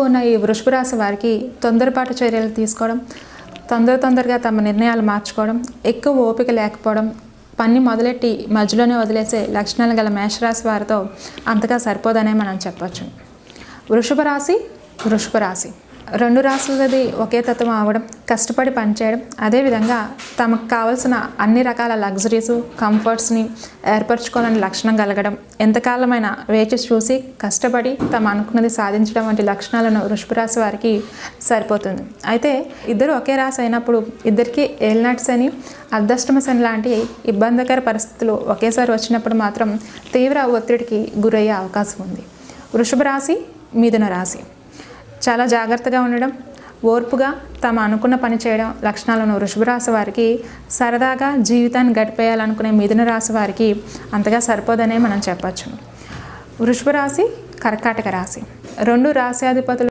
ఉన్న ఈ వృషభ రాశి వారికి తొందరపాటు చర్యలు తీసుకోవడం, తొందరగా తమ నిర్ణయాలు మార్చుకోవడం, ఎక్కువ ఓపిక లేకపోవడం, పని మొదలెట్టి మధ్యలోనే వదిలేసే లక్షణాలు గల మేషరాశి వారితో అంతగా సరిపోదనే మనం చెప్పచ్చు. వృషభ రాశి రెండు రాశులది ఒకే తత్వం అవ్వడం, కష్టపడి పనిచేయడం, అదేవిధంగా తమకు కావాల్సిన అన్ని రకాల లగ్జరీస్ కంఫర్ట్స్ని ఏర్పరచుకోవాలని లక్షణం కలగడం, ఎంతకాలమైనా వేచి చూసి కష్టపడి తమ అనుకున్నది సాధించడం వంటి లక్షణాలను వృషభ రాశి వారికి సరిపోతుంది. అయితే ఇద్దరు ఒకే రాశి అయినప్పుడు ఇద్దరికి ఏలినాటి శని, అర్ధాష్టమ శని లాంటి ఇబ్బందికర పరిస్థితులు ఒకేసారి వచ్చినప్పుడు మాత్రం తీవ్ర ఒత్తిడికి గురయ్యే అవకాశం ఉంది. వృషభ రాశి, మిథున రాశి చాలా జాగ్రత్తగా ఉండడం, ఓర్పుగా తమ అనుకున్న పని చేయడం లక్షణాలను వృషభ రాశి వారికి సరదాగా జీవితాన్ని గడిపేయాలనుకునే మిథున రాశి వారికి అంతగా సరిపోదనే మనం చెప్పచ్చు. వృషభ రాశి, కర్కాటక రాశి రెండు రాశ్యాధిపతులు